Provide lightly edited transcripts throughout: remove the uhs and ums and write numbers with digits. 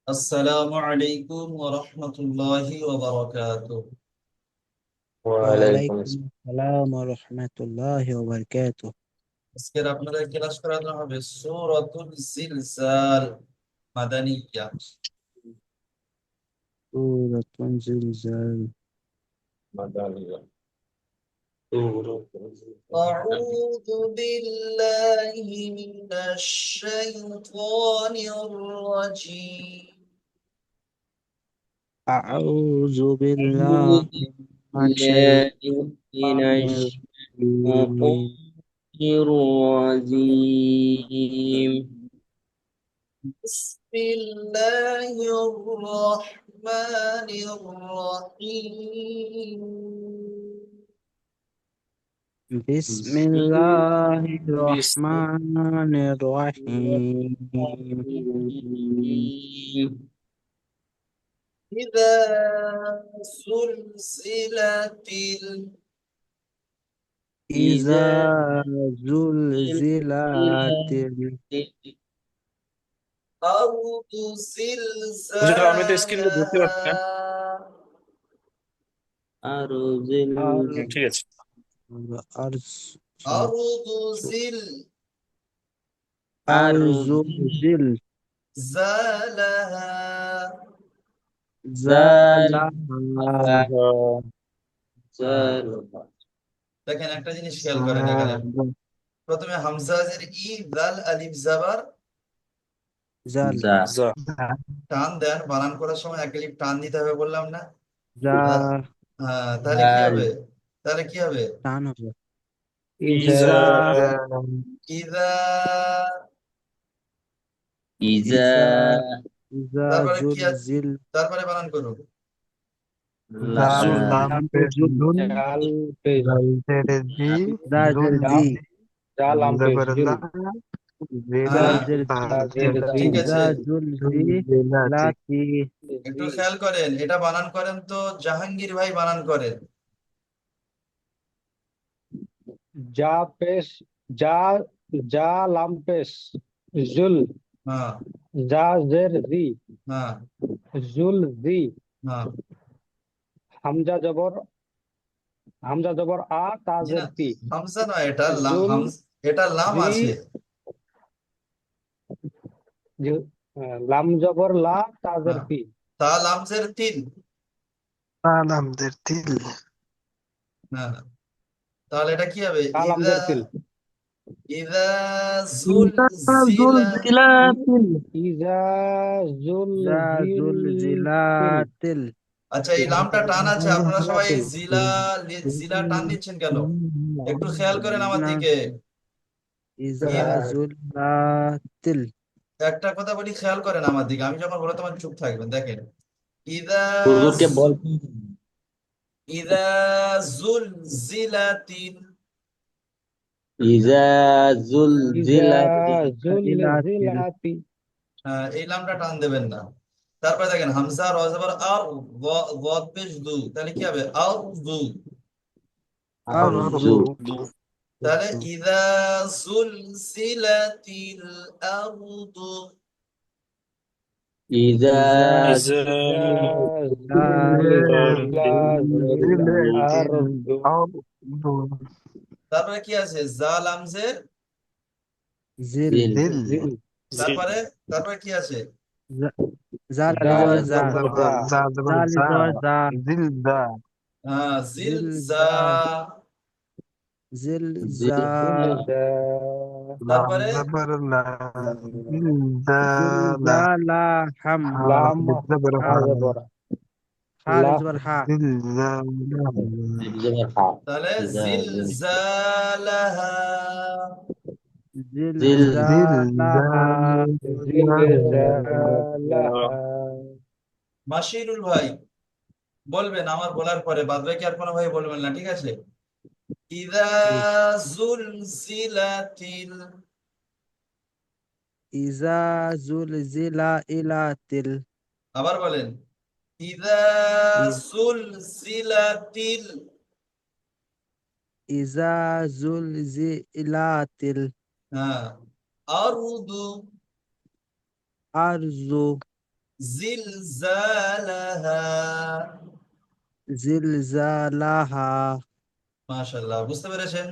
আসসালামু আলাইকুম ওয়া রাহমাতুল্লাহি ওয়া বারাকাতুহু। ওয়ালাইকুম ওয়ালাইকুম আসসালাম ওয়া রাহমাতুল্লাহি ওয়া বারাকাতুহু। আজকের আপনাদের ক্লাস করানো হবে সূরাতুল জিলজাল মাদানিয়া। সূরাতুন জিলজাল। আসসালাম। আউযু বিল্লাহি মিনাশ শাইতানির রাজীম। আউযু أعوذ বিল্লাহি মিনাশ بالله من শাইতানির الشيطان রাজীম। الرجيم. বিসমিল্লাহির রহমানির রহিম। بسم বিসমিল্লাহির بسم রহমানির الله রহিম। الرحيم. إذا سلسلت ইযা إذا زُلزিলাতিল الأرض হুজুর আমি তো স্ক্রিনটা زلزالها ধরতে পারছি না। أرض ঠিক আছে। আরজ أرض الأرض আরজু زلزالها জিলজালাহা। زلزالها. দেখেন একটা জিনিস খেয়াল করেন এখানে প্রথমে হামজাজের ই দাল আলিফ জাবার জাল زا যা টান দেন বানান করার সময় এক আলিফ টান দিতে হবে বললাম না? যা আহ, হ্যাঁ, তাহলে কি زال. হবে? তাহলে কি হবে? টান হবে। إذا ইজা ইদা, إذا ইজা ইজা তারপরে কি আছে? জুলজিল তারপরে বানান করুন। জুল لا লামজুল জাল পেশ জাজের জুল জি জাল আম পেশ জুল হ্যাঁ, জাজের তাজের জি ঠিক আছে। ইজা জুলজি লাতি একটু জি খেয়াল করেন, এটা বানান করেন তো জাহাঙ্গীর ভাই বানান করেন। যা পেশ যা যা লাম পেশ জুল হ্যাঁ, জাজের জি হ্যাঁ, জুল জি হ্যাঁ। হামজা জবর আ জি না, তাজের তি হামজা নয়, এটা লাম। জুল এটা লাম জি আছে। লাম জবর লা তাজের হ্যাঁ, তি তা লামজের তিন। আলামদের তিল হ্যাঁ, তাহলে এটা কি হবে? তা ইদা, লামজের তিল ইদা জুলজিলা। জুলজিলাতিল ইজা জুল জা জিল তিল জুলজিলাতিল আচ্ছা, এই লামটা টান আছে, আপনারা সবাই তিল জিলা জিলা টান দিচ্ছেন কেন? একটু খেয়াল করেন আমার না দিকে। ইজা ই- জুললাতিল একটা কথা বলি, খেয়াল করেন আমার দিকে, আমি যখন বলো তখন চুপ থাকবেন। দেখেন, ইদা হুজুরকে বল ইদা জুলজিলাতিল। إذا ইজা زلزلت জুল জিলাতিল জিলাতি হ্যাঁ, এই লামটা টান দেবেন না। তারপরে দেখেন হামজা র জবর আর, গদ পেশ দু, তাহলে কি হবে? আর দু। الأرض আরজু তাহলে ইদা সুলসিলাতিল আরদু। إذا ইজা ইজা ইজা জুলজিলাতিল জুলজিলাতিল আরদু আরদু তারপরে কি আছে? জা লামজের। জিল زل জিল জিল জি তারপরে তারপরে কি আছে? জা- জাল জাল আলিজর زال. জা জবর জা জা জবর জা জা আলিজর জা জিল জা হ্যাঁ, জিল জিল জা। জা জিল জা زل. জিল জা লাম তারপরে জবর লা জিল জা জিল লা জালা হাম হা লাম আলিফ জবর হা হা জবর হা লা আলিজর হা জিল জা লা زلزلها. তাহলে إذا জিল زل. জালাহা। জিল زل. জিল জা জালাহা জিল জালাহা মাশিরুল ভাই বলবেন আমার বলার পরে, বাদ বাকি আর কোনো ভাই বলবেন না, ঠিক আছে? ইদা জুলজিলাতিল। ইজা জুলজিলা ইলাতিল আবার বলেন, ইদা ই- সুলজিলাতিল। ইজা জুলজিলাতিল হ্যাঁ, আরদু। আরজু জিলজালাহা। জিলজালাহা। মাশাআল্লাহ, বুঝতে পেরেছেন?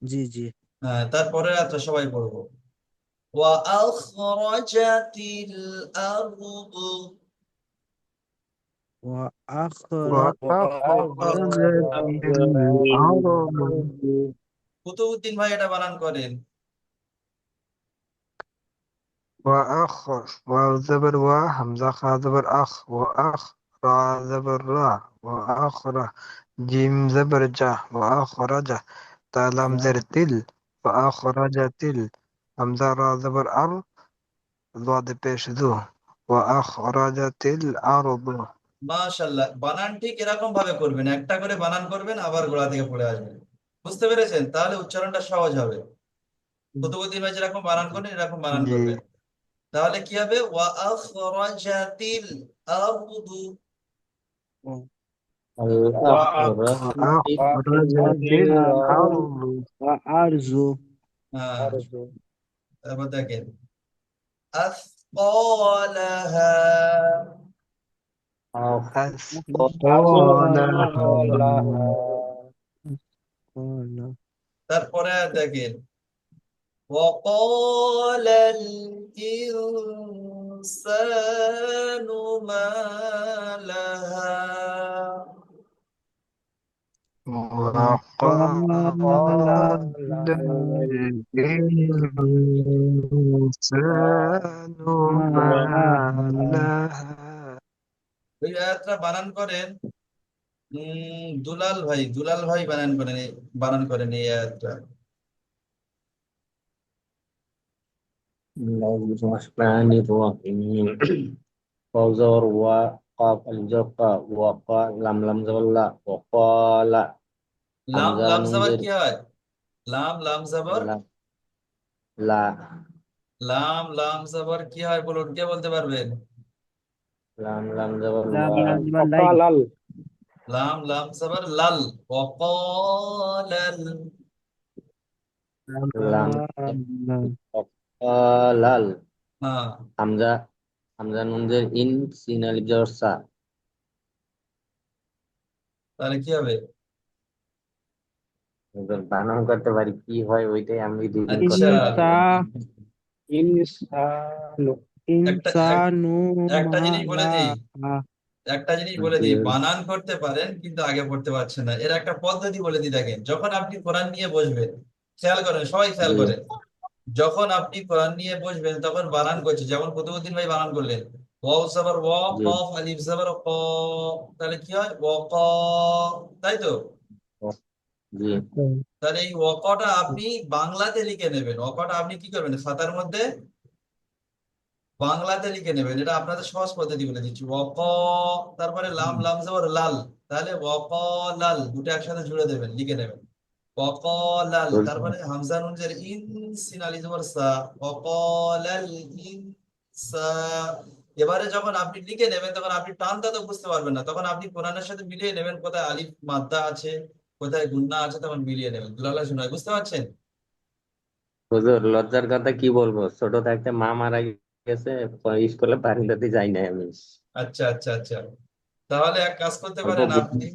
জি জি। হ্যাঁ, তারপরে আচ্ছা সবাই পড়বো। ওয়া আখরাজাতিল আরদু। وأخرجت الأرض কুতুবউদ্দিন ভাই এটা বানান করেন। واو زبر همزة خا زبر را زبر را جيم زبر جا تالام زر تل همزة را زبر ضاد پیش دو وأخرجت الأرض মাশাআল্লাহ, বানান ঠিক এরকম ভাবে করবেন, একটা করে বানান করবেন, আবার গোড়া থেকে পড়ে আসবেন। বুঝতে পেরেছেন? তাহলে উচ্চারণটা সহজ হবে। কুতুবউদ্দিন ভাই যেরকম বানান করেন এরকম বানান جي করবেন। তাহলে কি হবে? ওয়া আখরাজাতিল আরদু। وأخرجت الأرض আরজু। হ্যাঁ, তারপর দেখেন আসকালাহা। أثقالها তারপরে দেখেন وقال الإنسان ما لها. وقال الإنسان ما لها ওই আয়াতটা বানান করেন দুলাল ভাই বানান করেন এই আয়াতটা। Bismillahirrahmanirrahim. Fawzar wa qaf al-jaqa wa qa lam lam zawalla wa qala লাম hamza লাম nun জাবার zir কি হয়? লাম লাম জাবার la la লাম লাম জাবার কি হয় বলুন, কে বলতে পারবেন? lam lam zawalla লাম লাম জবর লাই। অকালাল লাম লাম জাবার লাল। ওয়াকালাল। lam qalal হ্যাঁ, hamza hamza nun zir in sin alif jar sa তাহলে কি হবে? এবার বানান করতে পারি কি হয় ওইটাই আমি রিডিং আচ্ছা, করতে পারি ইনসা ইনসানু একটা ইনসানু একটা জিনিস বলে দিই, মালাহা। একটা জিনিস বলে জি দিই, বানান করতে পারেন কিন্তু আগে পড়তে পারছেন না, এর একটা পদ্ধতি বলে দিই। দেখেন, যখন আপনি কোরআন নিয়ে বসবেন, খেয়াল করেন, সবাই খেয়াল জি করেন, যখন আপনি কোরআন নিয়ে বসবেন তখন বানান করছে, যেমন কুতুবউদ্দিন ভাই বানান করলেন ওয়াও জবর ওয়া, জি কফ আলিফ জবর ক, তাহলে কি হয়? ওয়া ক, তাই তো? জি তাহলে এই ওয়াকটা আপনি বাংলাতে লিখে নেবেন। ওয়াকটা আপনি কি করবেন? খাতার মধ্যে বাংলাতে লিখে নেবেন। এটা আপনাদের সহজ পদ্ধতি বলে দিচ্ছি। ওয়াক, তারপরে লাম লাম জবর লাল, তাহলে ওয়াক লাল দুটো একসাথে জুড়ে দেবেন, লিখে নেবেন ওয়াকালাল। তারপরে হামজা নুন জের ইন, সিন আলিফ জবর সা, ওয়াকালাল ইনসা। এবারে যখন আপনি লিখে নেবেন তখন আপনি টানটা তো বুঝতে পারবেন না, তখন আপনি কোরআনের সাথে মিলিয়ে নেবেন, কোথায় আলিফ মাদ্দা আছে কোথায় গুন্না আছে, তখন মিলিয়ে নেবেন। দুলাল শোনায়, বুঝতে পারছেন? হুজুর লজ্জার কথা কি বলবো ছোট থাকতে মা মারা গেছে স্কুলে বারান্দাতে যাই নাই আমি আচ্ছা আচ্ছা আচ্ছা, তাহলে এক কাজ করতে অল্প পারেন বুঝি আপনি,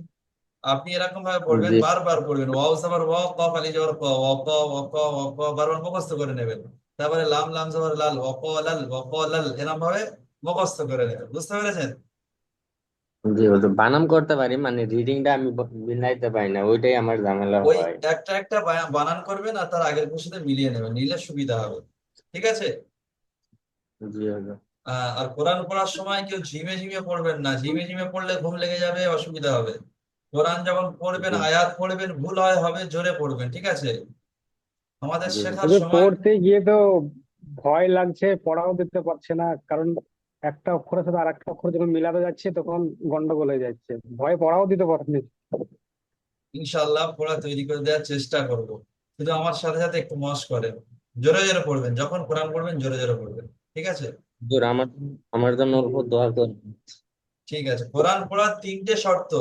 আপনি এরকম ভাবে পড়বেন, জি বারবার পড়বেন, ওয়াও জবর ওয়া, কফ আলিফ জবর ক, ওয়া ক ওয়া ক ওয়া ক, বারবার মুখস্থ করে নেবেন। তারপরে লাম লাম জবর লাল, ওয়া ক লাল ওয়া ক লাল, এরকম ভাবে মুখস্থ করে নেবেন। বুঝতে পেরেছেন? জি হুজুর বানান করতে পারি মানে রিডিংটা আমি মিলাইতে পারি না ওইটাই আমার ঝামেলা ওই হয় একটা একটা বানান করবেন আর তার আগের খুশিতে সাথে মিলিয়ে নেবেন, নিলে সুবিধা হবে। ঠিক আছে? জি হুজুর আর কোরআন পড়ার সময় কেউ ঝিমে ঝিমে পড়বেন না, ঝিমে ঝিমে পড়লে ঘুম লেগে যাবে, অসুবিধা হবে। কোরআন যখন পড়বেন, জি আয়াত পড়বেন, ভুল হয় হবে, জোরে পড়বেন। ঠিক আছে? আমাদের জি শেখার ওদের সময় পড়তে গিয়ে তো ভয় লাগছে, পড়াও দিতে পারছে না, কারণ একটা অক্ষরের সাথে আর একটা অক্ষর যখন মিলাতে যাচ্ছে তখন গন্ডগোল হয়ে যাচ্ছে, ভয় পড়াও দিতে পারছে। ইনশাআল্লাহ পড়া তৈরি করে দেওয়ার চেষ্টা করব। শুধু আমার সাথে সাথে একটু মশ করেন, জোরে জোরে পড়বেন, যখন কোরআন পড়বেন জোরে জোরে পড়বেন। ঠিক আছে? হুজুর আমার আমার জন্য ওর উপর দোয়া করবেন ঠিক আছে, কোরআন পড়ার তিনটে শর্ত।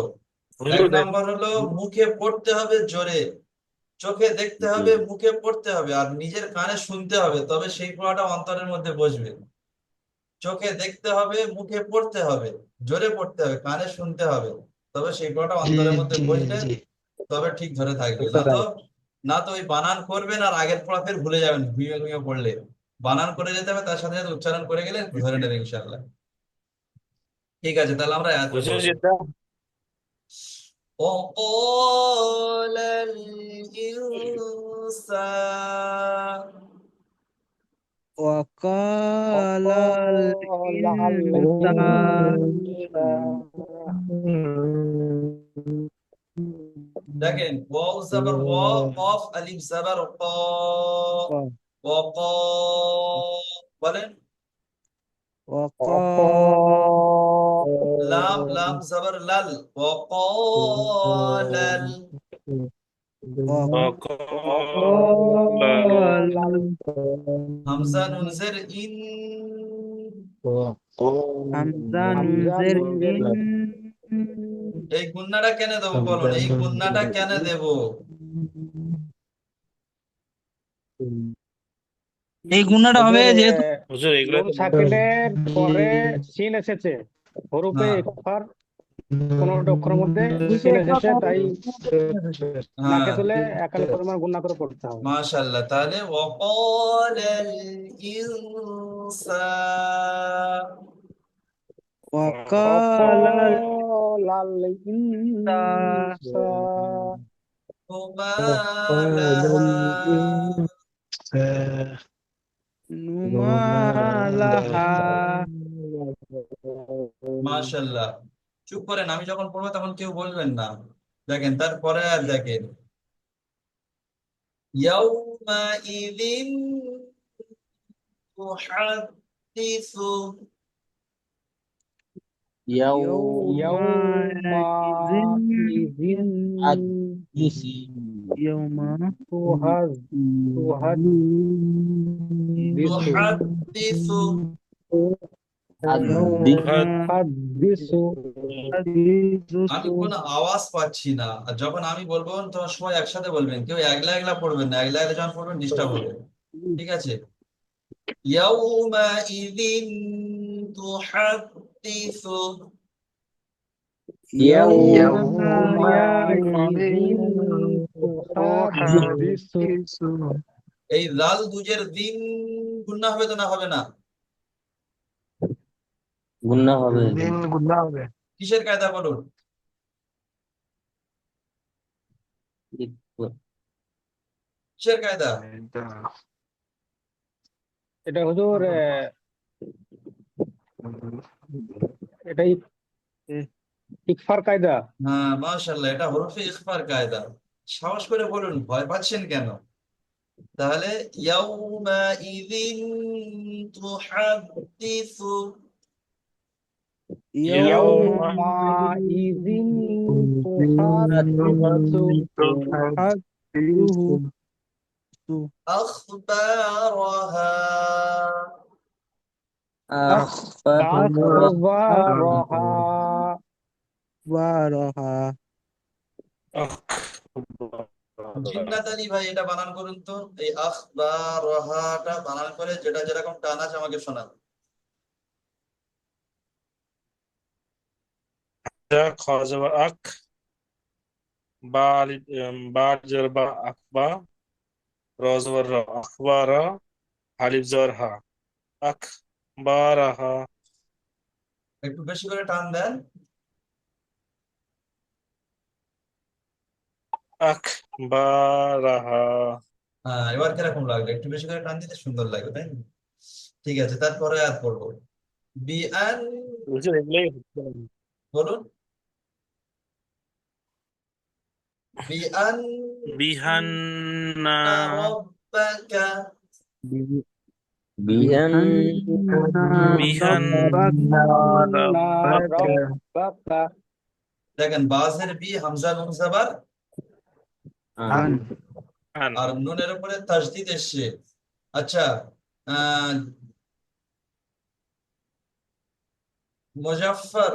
এক হুজুর নাম্বার হলো মুখে পড়তে হবে জোরে, চোখে দেখতে জি হবে, মুখে পড়তে হবে, আর নিজের কানে শুনতে হবে, তবে সেই পড়াটা অন্তরের মধ্যে বসবে। চোখে দেখতে হবে, মুখে পড়তে হবে, জোরে পড়তে হবে, কানে শুনতে হবে, তবে সেই পড়াটা জি অন্তরের মধ্যে জি বসলে জি তবে ঠিক ধরে থাকবে। না তো ওই বানান করবেন আর আগের পড়া ফের ভুলে যাবেন ঘুমিয়ে ঘুমিয়ে পড়লে। বানান করে যেতে হবে, তার সাথে সাথে উচ্চারণ করে গেলে ধরে নেবে ইনশাআল্লাহ। ঠিক আছে, তাহলে আমরা আয়াতে হুজুর পড়বো। যেটা وقال الإنسان وقال وقال الإنسان দেখেন ওয়াও জাবার ওয়া, কফ আলিফ জাবার ক, ওয়াক, বলেন। লাম লাম জাবার লাল, ওয়াকালাল। وقال হামজা নুন জের ইন, হামজা নুন হামজা জের নুন জের ইন এই গুন্নাটা কেন দেবো বলুন, এই গুন্নাটা কেন দেবো? এই গুণাটা হবে হুজুর যেহেতু হুজুর এগুলো নুন তো সাকিনের পরে সিন এসেছে, হরুফে হ্যাঁ ইকফার 15টা অক্ষরের মধ্যে সিন এসেছে, তাই নাকে হ্যাঁ, তুলে একাল পরিমাণ গুণা করে পড়তে হবে। মাশাআল্লাহ। তাহলে ওয়াকালাল ইনসান, وقال وقال الإنسان মা লাহা, ما لها মাশাআল্লাহ। চুপ করেন, আমি যখন পড়বো তখন কেউ বলবেন না। দেখেন তারপরে আর দেখেন, ইয়াউমাইযিন তুহাদ্দিসু, يومئذ يومئذ يوم تحدث তুহাদ্দিসু। تحدث আমি কোনো আওয়াজ পাচ্ছি না, আর যখন আমি বলবো তখন সবাই একসাথে বলবেন, কেউ একলা একলা পড়বেন না, একলা একলা যখন পড়বেন ডিস্টার্ব হবে। ঠিক আছে, ইয়াউমাইযিন তুহাদ্দিসু, يومئذ تحدث এই লাল দুজের দিন গুন্না হবে তো না হবে না? গুন্না হবে। দিন গুণা হবে। কিসের কায়দা বলুন, কিসের কায়দা? এটা হুজুর এটাই ইকফার কায়দা। হ্যাঁ মাশাআল্লাহ, এটা হরফে ইখফার কায়দা। সাহস করে বলুন, ভয় পাচ্ছেন কেন? তাহলে ইয়াউমাইযিন তুহাদ্দিসু, يومئذ تحدث আখবারাহা, أخبارها জিন্নাত আলী ভাই এটা বানান করুন তো, এই আখবারাহাটা বানান করে যেটা যেরকম টান আছে আমাকে শোনান। খাজাবা আক বা বা জরবা আকবা রজবর রা আখবারা আলিফ জর হা আখবারাহা একটু বেশি করে টান দেন। আখবারাহা। হ্যাঁ, এবার কিরকম লাগলো? একটু বেশি করে টান দিতে সুন্দর লাগবে, তাই না? ঠিক আছে, তারপরে আর পড়বো। বিআন, হুজুর এগুলোই হচ্ছে না। বলুন। বিআন বিহান্না রাব্বাকা, বিহান বিহান্না ربك দেখেন বাজের বি, হামজা নুন জাবার, আন আর নুনের উপরে তাসদিদ এসছে। আচ্ছা, আহ মুজাফফর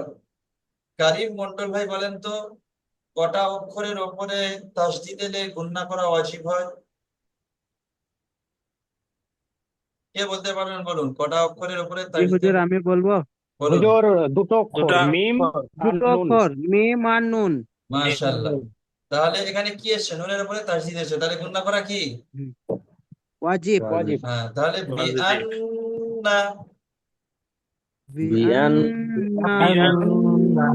কারিম মন্ডল ভাই বলেন তো, কটা অক্ষরের ওপরে তাসদিদ এলে গুণনা করা ওয়াজিব হয়? কে কে বলতে পারবেন বলুন, কটা অক্ষরের উপরে জি তাসদিদ হুজুর, আমি বলবো। বলুন। হুজুর দুটো অক্ষর, দুটা মিম অক্ষর। আর দুটো নুন। অক্ষর, মিম আর নুন। মাশাআল্লাহ। তাহলে এখানে কি এসছে? নুনের উপরে তাসদিদ এসছে, তাহলে গুণনা করা কি? হুম, ওয়াজিব। ওয়াজিব। হ্যাঁ, তাহলে ওয়াজিব। বিআন্না, বিয়ান বিআন্না।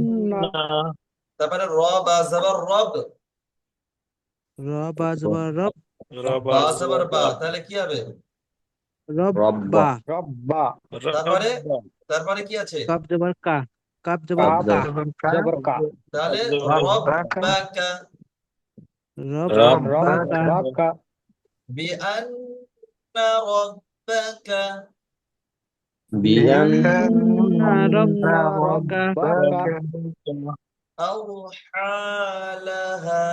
তারপরে র বা জবর রব, র বা জবর রব, বা রবা জবর বা, জবর তাহলে কি হবে? রব্বা রব্বা। রব্বা। তারপরে রব্বা তারপরে কি আছে? কাপ জবর কা, কাপ জবর কাপ কা, জবর কা। তাহলে ربك রব্বাকা, রব্বাকা, রব্বাকা। বিআন্না রব্বাকা, বিয়ান বিআন্না বিআন্না রব্বাকা রব্বাকা আওহা লাহা,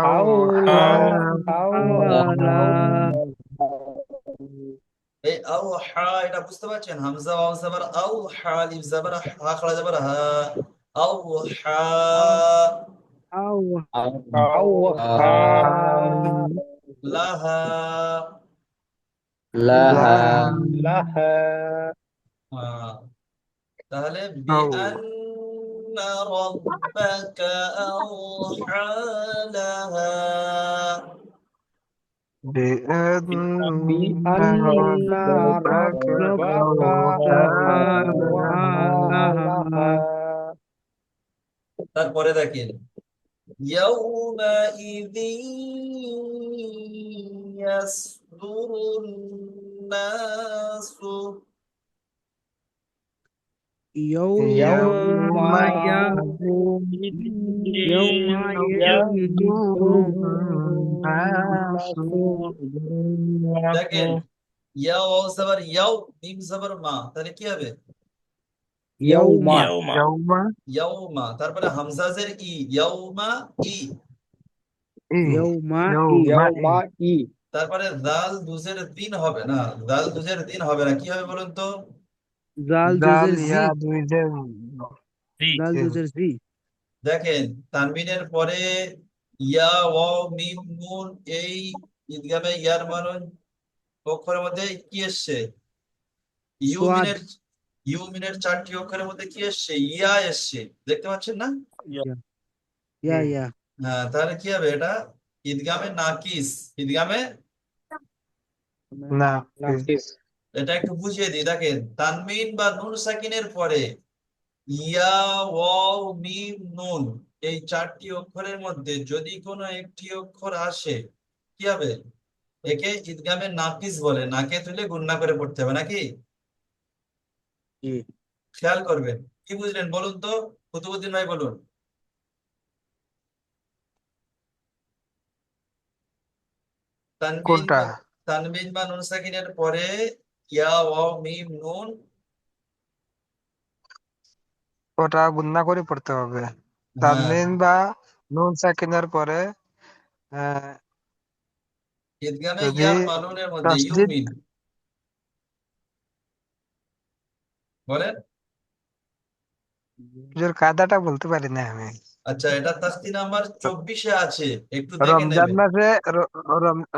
আউলা আলা। এই আওহা, এটা বুঝতে পারছেন? হামজা ওয়াও জবর আও, হা আলিফ জবর হা, খাড়া জবর হা, আওহা, আও আওহা লাহা। লাহা লাহা। হ্যাঁ, তাহলে বিআন্না রাব্বাকা আওহা লাহা। بأن বিআন্না ربك রব্বাকা أوحى আওহা لها লাহা। তারপরে দেখেন ইয়াউমাইযিন ইয়াসদুরুন নাসু, ইয়াউমা ইয়া ইয়াউমা يصدر ইয়াফিরুন الناس দেখেন ইয়া ওয়াও জবর ইয়াও, মিম জবর মা, তাহলে কি হবে? ইয়াউমা। ইয়াউমা يوم ইয়াউমা, তারপরে হামজাজের ই, ইয়াউমা ই, إيه ইয়াউমা ই, يوم ইয়াউমা ই। তারপরে দাল দুজের দিন হবে না, দাল দুজের দিন হবে না, কি হবে বলুন তো? জাল دال জুজের জি, يا دويدن জি জাল জুজের জি, দেখেন তানবিনের পরে ইয়া ওয়াও মিম নুন, এই ঈদগামে ইয়ার মানুন অক্ষরের মধ্যে কি এসছে? সোয়াদ। ইউমিনের চারটি অক্ষরের মধ্যে কি এসছে? ইয়া এসছে, দেখতে পাচ্ছেন না? ইয়া ইয়া হ্যাঁ, তাহলে কি হবে এটা? ঈদগামে নাকিস, ঈদগামে। نعم নাফিস। এটা একটু বুঝিয়ে দিই, দেখেন তানমিন বা নুন সাকিনের পরে ইয়া ওয়াও মিম নুন, এই চারটি অক্ষরের মধ্যে যদি কোনো একটি অক্ষর আসে, কি হবে? একে ঈদগামে নাকিস বলে, নাকে তুলে গুণনা করে পড়তে হবে নাকি? জি। খেয়াল করবেন। কি বুঝলেন বলুন তো, কুতুবুদ্দিন ভাই বলুন। তানবিন কোনটা? তানবিন বা নুন সাকিনের পরে ইয়া ওয়াও মিম নুন, ওটা গুণনা করে পড়তে হবে। হ্যাঁ, তানবিন বা নুন সাকিনের পরে আহ, ঈদগামে যদি ইয়ার মানুনের মধ্যে তাসদিদ ইউমিন, বলেন। এর কায়দাটা বলতে পারি না আমি। আচ্ছা, এটা তাস্তি নাম্বার 24-এ আছে, একটু দেখে রমজান নেবেন। মাসে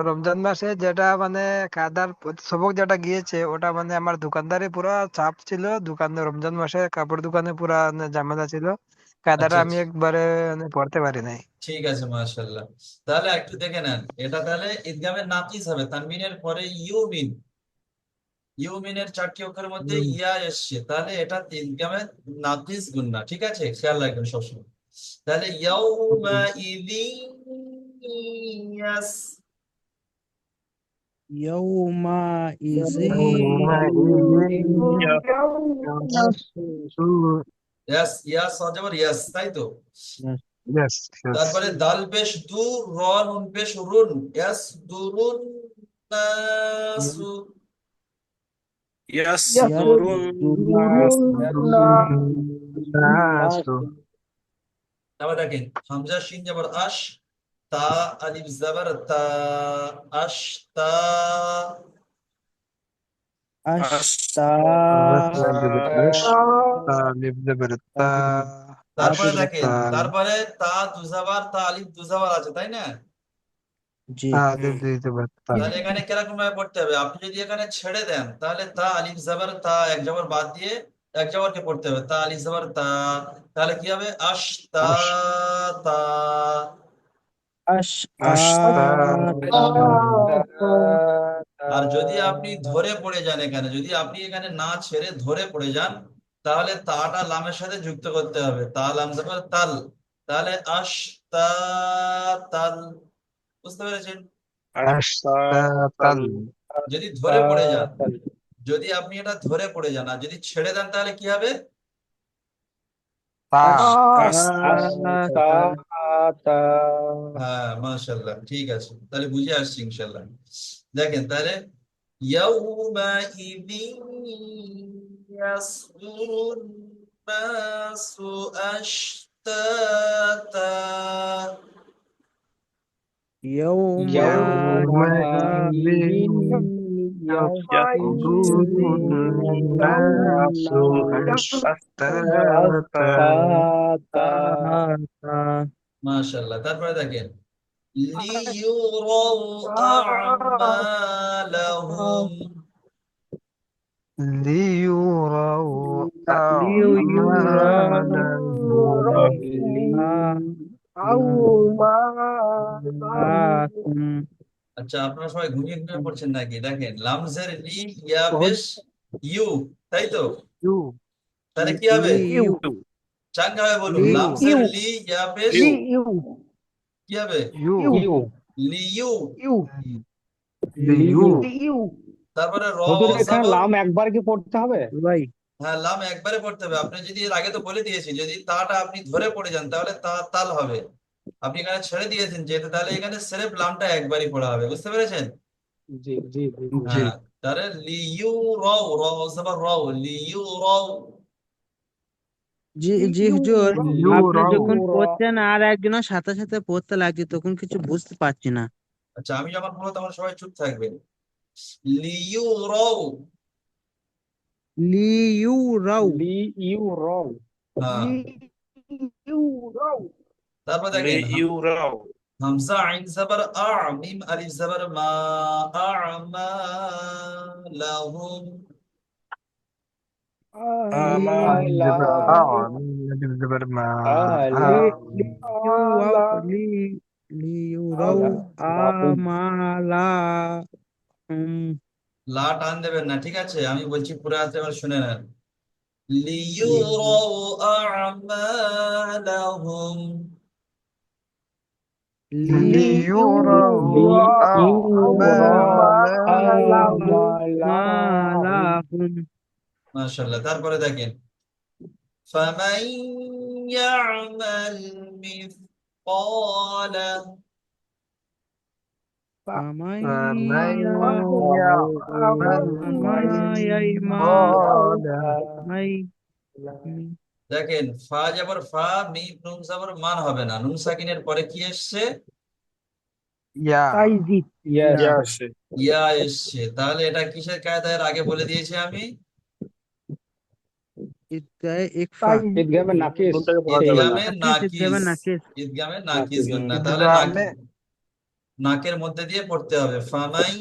রমজান মাসে যেটা মানে কায়দার সবক যেটা গিয়েছে ওটা মানে আমার দোকানদারে পুরো চাপ ছিল, দোকানে রমজান মাসে কাপড় দোকানে পুরা মানে ঝামেলা ছিল, কায়দাটা আচ্ছা আমি আচ্ছা, একবারে মানে পড়তে পারি নাই। ঠিক আছে, মাশাআল্লাহ। তাহলে একটু দেখে নেন, এটা তাহলে ঈদগামে নাকিস হবে, তানবিনের পরে ইউমিন, ইউমিনের চারটি অক্ষরের মধ্যে ইয়া এসছে, তাহলে এটা ঈদগামে নাকিস গুন্না, ঠিক আছে, খেয়াল রাখবেন সবসময়। তাহলে ইয়াউমা ইযিন ইয়াস, ইয়াউমা ইযিন ইয়াস, ইয়াস অজবর ইয়াস, তাই তো? Yes, yes. তারপরে দাল পেশ দু, র নুন পেশ রুন, ইয়াস দুরুন নাসু। ইয়াসদুরুন আবার দেখেন হামজা শিন জবর আশ, তা আলিফ জবর তা, আশ তা। আশতা তারপরে আবির দেখেন, তারপরে তা দুজাবার তা আলিফ দুজাবার আছে, তাই না? জি হ্যাঁ দিতে পারে তাহলে এখানে কিরকম ভাবে পড়তে হবে? আপনি যদি এখানে ছেড়ে দেন তাহলে তা আলিফ জবর তা এক জবর বাদ দিয়ে এক জবরকে পড়তে হবে, তা আলিফ জবর তা। তাহলে কি হবে? আশতা তা। আশআতা আর যদি আপনি ধরে পড়ে যান, এখানে যদি আপনি এখানে না ছেড়ে ধরে পড়ে যান, তাহলে তাটা লামের সাথে যুক্ত করতে হবে, তা লাম জবর তাল। তাহলে আশতা তাল। বুঝতে পেরেছেন? আশতাতাল যদি ধরে পড়ে যান, যদি আপনি এটা ধরে পড়ে যান, আর যদি ছেড়ে দেন তাহলে কি হবে? তা আশআতা হ্যাঁ, মাশাআল্লাহ, ঠিক আছে, তাহলে বুঝে আসছি ইনশাআল্লাহ। দেখেন তাহলে, ইয়াউমাইযিন ইয়াসদুরুন নাসু আশতাতা। يومئذ ইয়াউমাইযিন يصدر الناس أشتاتا মাশাআল্লাহ, তারপরে দেখেন, লিইউরাউ আ'মালাহুম। ليروا أعمالهم লিউরাকুম আচ্ছা, আপনারা সবাই ঘুমিয়ে ঘুমিয়ে পড়ছেন নাকি? দেখেন, লামজের লি, ইয়া পেশ ইউ, তাই তো? তাহলে কি হবে? লিউ চাঙ্গা ভাবে বলুন, লি লামজের লি, ইয়া পেশ কি হবে? লিইউ। ليو তারপরে র হুজুর এখানে জবর। লাম একবার কি পড়তে হবে? ভাই হ্যাঁ, লাম একবারে পড়তে হবে। আপনি যদি এর আগে তো বলে দিয়েছি, যদি তাটা আপনি ধরে পড়ে যান তাহলে তা তাল হবে। আপনি এখানে ছেড়ে দিয়েছেন যেহেতু, তাহলে এখানে সেরেফ লামটা একবারই পড়া হবে। বুঝতে পেরেছেন? জি জি জি জি হ্যাঁ, তাহলে লিইউ রাও, র জবর রাও, লিইউ রাও। জি জি হুজুর, আপনি يروا যখন পড়ছেন আর একজনের সাথে সাথে পড়তে লাগছে তখন কিছু বুঝতে পারছি না। আচ্ছা, আমি যখন বলবো তখন সবাই চুপ থাকবেন। লিইউ রাও। লিউরাউ লিইউরাউ হ্যাঁ, তারপর দেখেন, ليراو হামজা আইন জবর আ, মিম আলিফ জবর মা, লাহুম। লি লিউরাউ লি লিউরাউ আমালা লা টান দেবেন না, ঠিক আছে? আমি বলছি পুরো হাতে, এবার শুনে নেন। লিইউরাউ আ'মালাহুম। ليروا أعمالهم আমালাহুম মাশাআল্লাহ, তারপরে দেখেন, ফামান ইয়া'মাল মিসকালা। فمن فمن يعمل يعمل দেখেন, ফা যাবর ফা, মিম নুন যাবর মান হবে না, নুন সাকিনের পরে কি এসছে? يا ইয়েস ياسي ইয়া এসছে। তাহলে এটা কিসের কায়দা? এর আগে বলে দিয়েছি আমি। ঈদগাহে ইকফা ঈদগামে নাকিস কোনটাকে পড়া যাবে না। ঈদগামে ঈদগাহে নাকিস। নাকিস ঈদগামে নাকিস নাকিস গুন্না, তাহলে إدغام নাকের মধ্যে দিয়ে পড়তে হবে। ফামান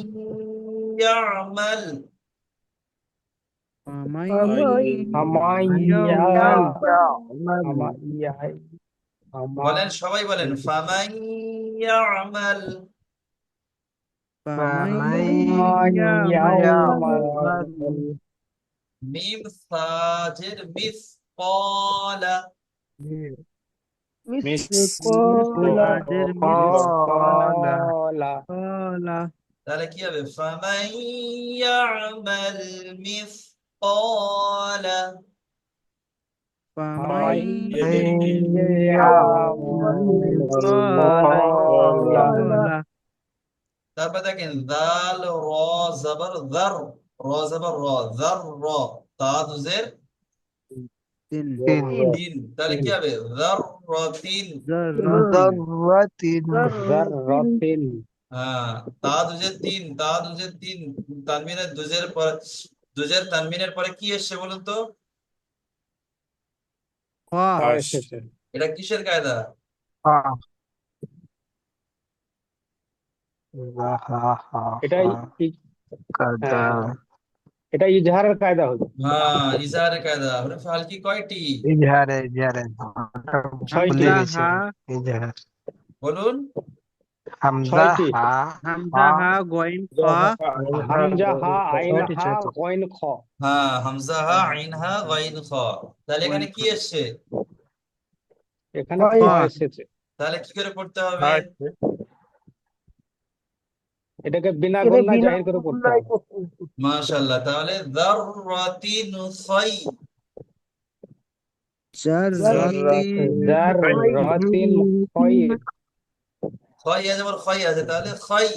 ইয়ামাল। فمن আমাইয়াল يعمل আমাইয়াই বলেন, সবাই বলেন, ফামান ইয়ামাল। فمن فمن يعمل يعمل মিম সাজের মিসকালা। মিসকাদের مثقال মিসকালা তাহলে কি হবে? ফামান ইয়ামাল মিসকালা। فمن يعمل مثقال مثقال তারপর দেখেন, দাল র জবর দার, র জবর র, দার র, তা দুজের তিন তিন। তাহলে কি হবে? দার র তিন। ذرة যাররাতিন হ্যাঁ, তা দুজের তিন, তা দুজের তিন। তানবিনের দুজের পর, দুজের তানবিনের পরে কি এসছে বলুন তো? قاف এসেছে এটা কিসের কায়দা? এটাই কাদা হ্যাঁ, এটা ইজহারের কায়দা হলো। হ্যাঁ, ইজাহারের কায়দা। হরফে হালকি কয়টি? ইজহারে ভুলে ছয়টি। গেছি হামজা হা ইজহার বলুন। হামজা ছয়টি। হা হামজা হা গইন খ হামজা হা আইন ছয়টি হা ছয়টি গইন খ। হ্যাঁ, হামজা হা আইন হা গাইন খ। তাহলে গইন এখানে খ কি এসছে? এখানে খ খ এসেছে। তাহলে কি করে পড়তে হবে? এটাকে বিনা গুণনায় জাহির করে পড়তে হবে। মাশাআল্লাহ। তাহলে যাররাতিন খাই, জাররাতিন যাররাতিন খয়র। খয় আছে, আবার খয় আছে, তাহলে খাই।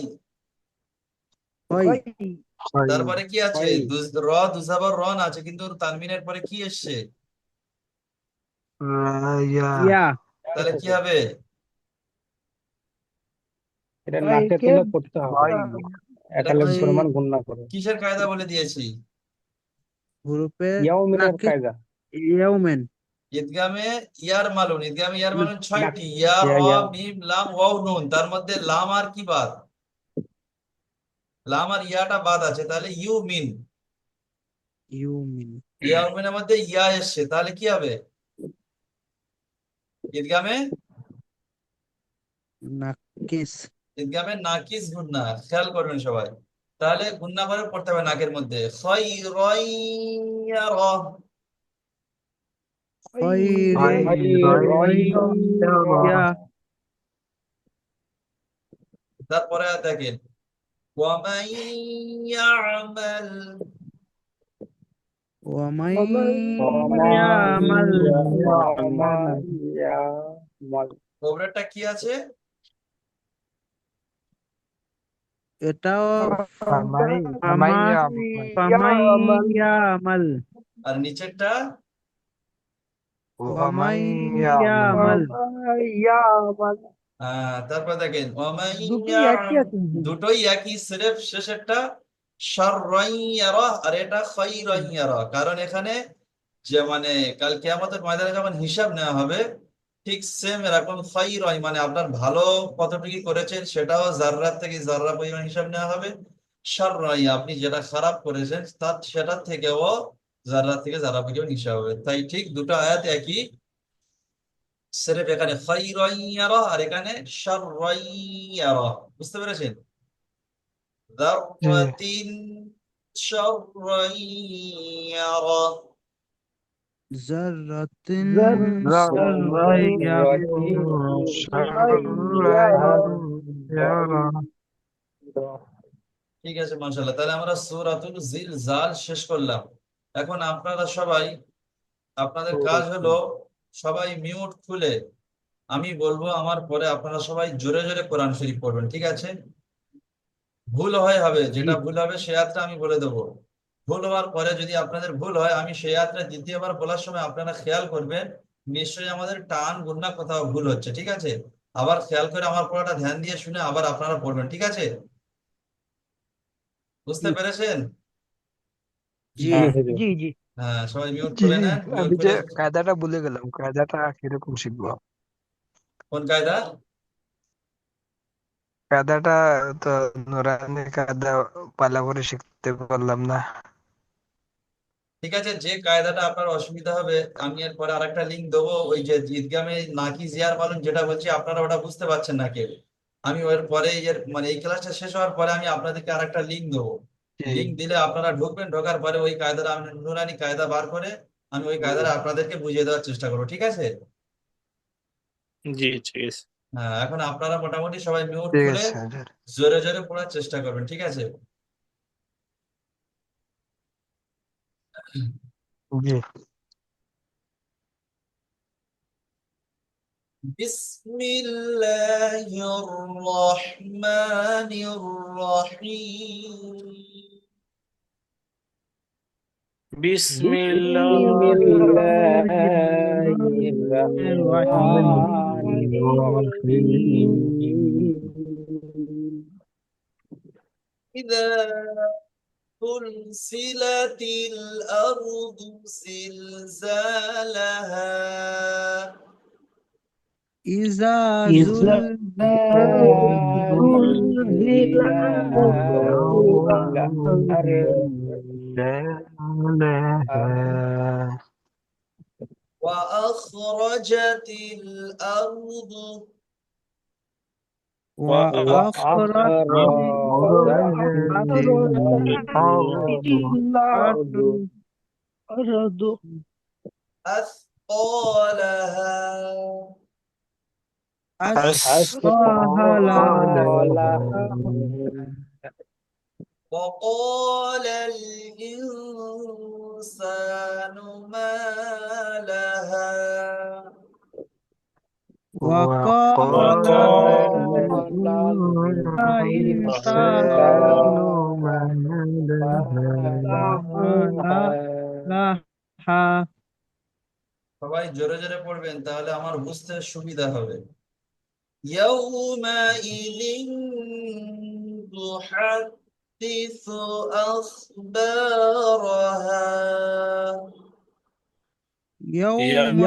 হয় তারপরে কি আছে? খয় র দুজাবার রন আছে, কিন্তু তানবিনের পরে কি এসছে? ইয়া তাহলে কি হবে? এটা নাকে তুলে পড়তে হবে এটা একালের ওই পরিমাণ গুণনা করে। কিসের কায়দা বলে দিয়েছি? হুরুফে ইয়াউমিনের নাকি কায়দা। ইয়াউমেন ঈদগামে ইয়ার মালুন, ঈদগামে ইয়ার না মালুন ছয়টি। ইয়া, র, মিম, লাম, ওয়াও, নুন। তার মধ্যে লাম আর কি বাদ? লাম আর ইয়াটা বাদ আছে, তাহলে ইউ মিন। ইউমিন ইয়াউমিনের মধ্যে ইয়া এসছে, তাহলে কি হবে? ঈদগামে নাকিস ঈদগামে নাকিস গুন্না। খেয়াল করবেন সবাই। তাহলে গুন্না করে পড়তে হবে নাকের মধ্যে। খায়রাইয়ারা। খয়রাইয়া তারপরে দেখেন, ওয়ামান ইয়ামাল। ওয়ামাই ওমান ইয়ামাল ইয়ামাল। ওপরেরটা কি আছে? এটাও ফামাই ফামা ফামাই ইয়ামাল আর নিচেরটা? ওয়ামাই ইয়ামাল তারপর দেখেন, ওয়ামান ইয়াম, দুটোই একই, সিরেফ শেষেরটা শাররান ইয়ারা আর এটা খায়রান ইয়ারা। কারণ এখানে যে মানে কাল কিয়ামতের ময়দানে যখন হিসাব নেওয়া হবে, ঠিক সেম এরকম খায়রান মানে আপনার ভালো কতটুকু করেছেন সেটাও জাররাত থেকে জাররা পরিমাণ হিসাব নেওয়া হবে। শাররান আপনি যেটা খারাপ করেছেন তার সেটার থেকেও জাররা থেকে জাররা পরিমাণ হিসাব হবে। তাই ঠিক দুটো আয়াত একই, সিরেফ এখানে খায়রান ইয়ারা আর এখানে শাররান ইয়ারা। বুঝতে পেরেছেন? যাররাতিন শাররান ইয়ারা। জাররাতিন শাররাইয়া যাররাতিন ঠিক আছে, মাশাআল্লাহ। তাহলে আমরা সূরাতুল জিলজাল শেষ করলাম। এখন আপনারা সবাই, আপনাদের কাজ হলো সবাই মিউট খুলে আমি বলবো আমার পরে আপনারা সবাই জোরে জোরে কোরআন শরীফ পড়বেন, ঠিক আছে? ভুল হবে, যেটা ভুল হবে সেই আয়াতটা আমি বলে দেবো। ভুল হওয়ার পরে যদি আপনাদের ভুল হয়, আমি সেই আয়াতটা দ্বিতীয়বার বলার সময় আপনারা খেয়াল করবেন নিশ্চয়ই আমাদের টান গুণনা কোথাও ভুল হচ্ছে, ঠিক আছে? আবার খেয়াল করে আমার পড়াটা ধ্যান দিয়ে শুনে আবার আপনারা পড়বেন, ঠিক আছে? বুঝতে পেরেছেন? জি জি হুজুর। হ্যাঁ, সবাই মিউট জি করে নেন, মিউট আমি যে করে। কায়দাটা ভুলে গেলাম কায়দাটা কিরকম শিখবো কোন কায়দা? কায়দাটা তো নুরানি কায়দা ভালো করে শিখতে পারলাম না ঠিক আছে, যে কায়দাটা আপনার অসুবিধা হবে আমি এর পরে আরেকটা লিঙ্ক দেবো। ওই যে ঈদগামে নাকি জিয়ার মালুম যেটা বলছি আপনারা ওটা বুঝতে পারছেন না কেউ। আমি ওর পরে এর মানে এই ক্লাসটা শেষ হওয়ার পরে আমি আপনাদেরকে আরেকটা লিঙ্ক দেবো। জি লিঙ্ক দিলে আপনারা ঢুকবেন, ঢোকার পরে ওই কায়দাটা আমি নুরানি কায়দা বার করে আমি ওই কায়দাটা আপনাদেরকে বুঝিয়ে দেওয়ার চেষ্টা করবো, ঠিক আছে? জি ঠিক আছে হ্যাঁ, এখন আপনারা মোটামুটি সবাই মিউট ঠিক খুলে আছে হুজুর। জোরে জোরে পড়ার চেষ্টা করবেন, ঠিক আছে? জি بسم الله الرحمن الرحيم বিসমিল্লাহ বিসমিল্লাহির রহমানির রহিম। إذا زلزلت الأرض زلزالها ইজা ইজা وأخرجت الأرض وأخرجت الأرض أثقالها أثقالها وقال الإنسان ما لها وقال الإنسان ما لها সবাই জোরে জোরে পড়বেন তাহলে আমার বুঝতে সুবিধা হবে يومئذ تحدث أخبارها يوم يحدث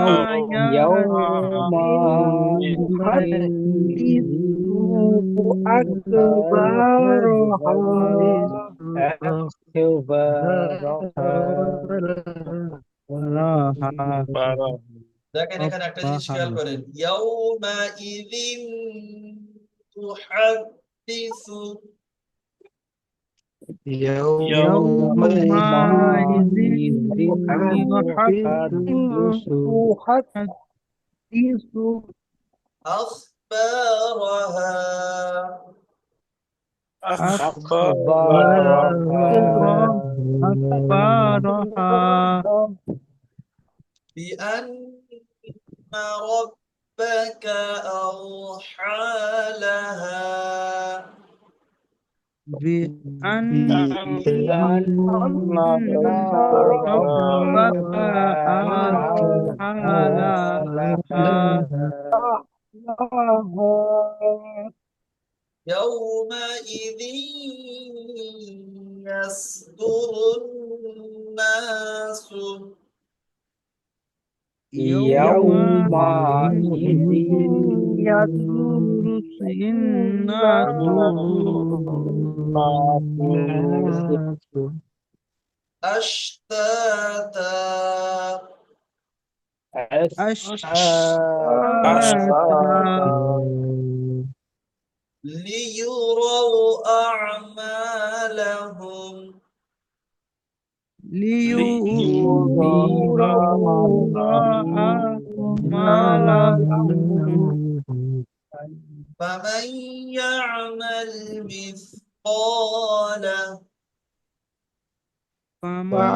أخبارها দেখেন এখানে একটা জিনিস খেয়াল করেন يومئذ تحدث يومئذ يحدث أخبارها أخبارها بأن ربك أوحى لها بأن ربك أوحى لها يومئذ يصدر الناس يومئذ يدور الناس أشتاتا أشتاتا ليروا أعمالهم ليروا أعمالهم فمن يعمل مثقال فمن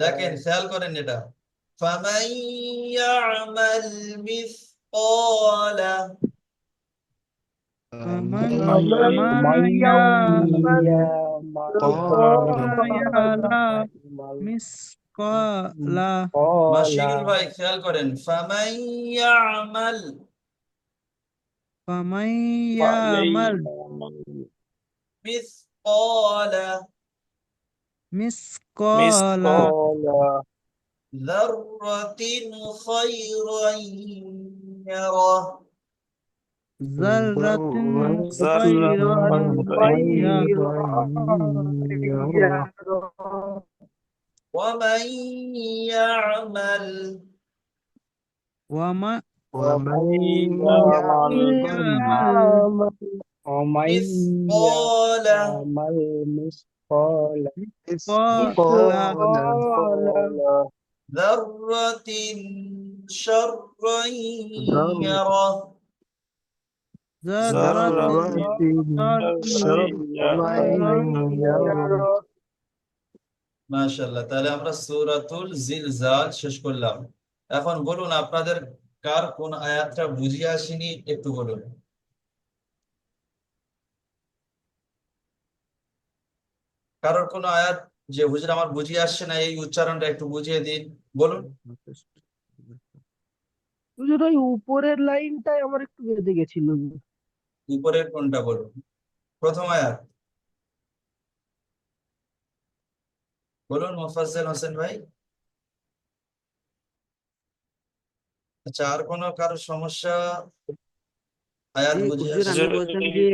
দেখেন খেয়াল করেন এটা فمن يعمل مثقال فمن يعمل مثقال মাশিকুল ভাই খেয়াল করেন فمن يعمل فمن يعمل مثقال مثقال ذرة خيرا يره ذرة خيرا يره ومن يعمل ومن مثقال ذرة شرا يره ذرة মাশাআল্লাহ তাহলে আমরা সূরাতুল জিলজাল শেষ করলাম এখন বলুন আপনাদের কার কোন আয়াতটা বুঝিয়ে আসেনি একটু বলুন কারোর কোন আয়াত যে হুজুর আমার বুঝিয়ে আসছে না এই উচ্চারণটা একটু বুঝিয়ে দিন বলুন হুজুর ওই উপরের লাইনটাই আমার একটু বেঁধে গেছিল। উপরের কোনটা বলুন প্রথম আয়াত বলুন মোফাজ্জল হোসেন ভাই আচ্ছা, আর কোনো কারোর সমস্যা? আয়াত জি বুঝে হুজুর, আমি আসছে? বলছিলাম যে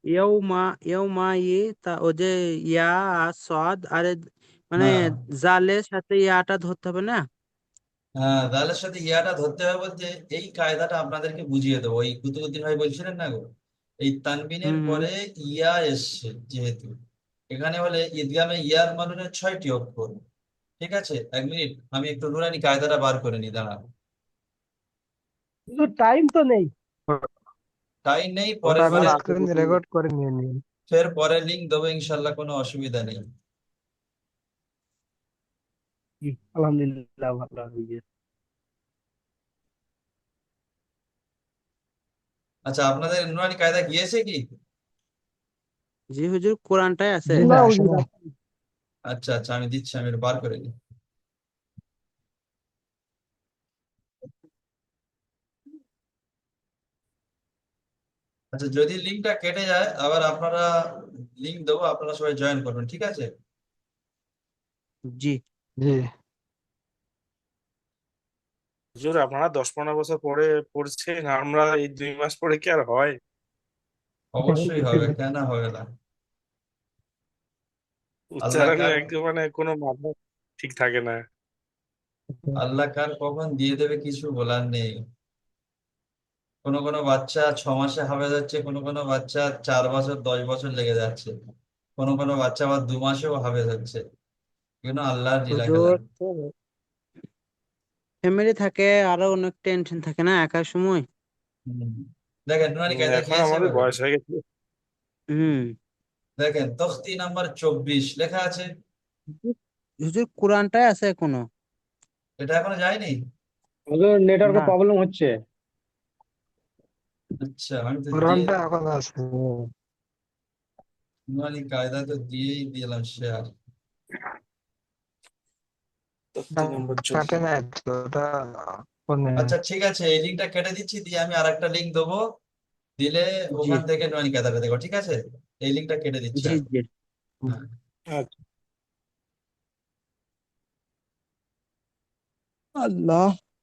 ইয়ৌমা তা ও যে ইয়া আর সদ আরে মানে হ্যাঁ, জালের সাথে ইয়াটা ধরতে হবে না? হ্যাঁ, দালের সাথে ইয়াটা ধরতে হবে বলতে এই কায়দাটা আপনাদেরকে বুঝিয়ে দেবো। ওই কুতুবুদ্দিন ভাই বলছিলেন না গো, এই তানবিনের হুম হুম। পরে ইয়া এসছে যেহেতু, এখানে হলে ঈদগামে ইয়ার মানে 6টি অক্ষর। ঠিক আছে, 1 মিনিট, আমি একটু নুরানি কায়দাটা বার করে নিই, দাঁড়ান। তো টাইম তো নেই। টাইম নেই, পরে ওটা আমি পরে স্ক্রিন রেকর্ড করে নিয়ে নিই। ফের পরে লিঙ্ক দেবো ইনশাল্লাহ, কোনো অসুবিধা নেই। আলহামদুলিল্লাহ, ভালো হয়ে আচ্ছা, আপনাদের নুরানি কায়দা গিয়েছে কি? জি হুজুর, কোরআনটাই আছে। জি না না, আসে হুজুর। না। আচ্ছা আচ্ছা, আমি দিচ্ছি, আমি এটা বার করে নিই। আচ্ছা, যদি লিঙ্কটা কেটে যায় আবার আপনারা, লিঙ্ক দেবো, আপনারা সবাই জয়েন করবেন, ঠিক আছে? জি জি হুজুর আপনারা 10-15 বছর পরে পড়ছেন, আমরা এই 2 মাস পরে কি আর হয়? অবশ্যই হবে, কেন হবে না? আল্লাহ উচ্চারণে কার, একদম মানে কোনো মানে ঠিক থাকে না। আল্লাহ কার কখন দিয়ে দেবে কিছু বলার নেই। কোনো কোনো বাচ্চা 6 মাসে হাফেজ হচ্ছে, কোনো কোনো বাচ্চা 4 বছর 10 বছর লেগে যাচ্ছে, কোনো কোনো বাচ্চা আবার 2 মাসেও হাফেজ হচ্ছে। কিন্তু আল্লাহর লীলা খেলা। হুজুর, ফ্যামিলি থাকে, আরো অনেক টেনশন থাকে না একার সময়। হুম। দেখেন নুরানি কায়দা এখন গিয়েছে আমাদের এভাবে। বয়স হয়ে গেছে। হুম। দেখেন তখতি নাম্বার 24 লেখা আছে। হুজুর, কোরআনটাই আছে এখনো। এটা এখনো যায়নি? ওদের নেটওয়ার্কের না। প্রবলেম হচ্ছে। আচ্ছা, আমি তো দিয়ে, কোরআনটা এখন আছে। নুরানি কায়দা তো দিয়েই দিলাম শেয়ার। তথ্য নম্বর 14। কাটে না তো ওটা ফোনে। আচ্ছা ঠিক আছে, এই লিঙ্কটা কেটে দিচ্ছি, দিয়ে আমি আরেকটা লিঙ্ক দেবো, দিলে জি ওখান থেকে নুরানি কায়দাটা দেখো, ঠিক আছে? এই লিঙ্কটা কেটে দিচ্ছি জি আমি। জি। হ্যাঁ। আচ্ছা। আল্লাহ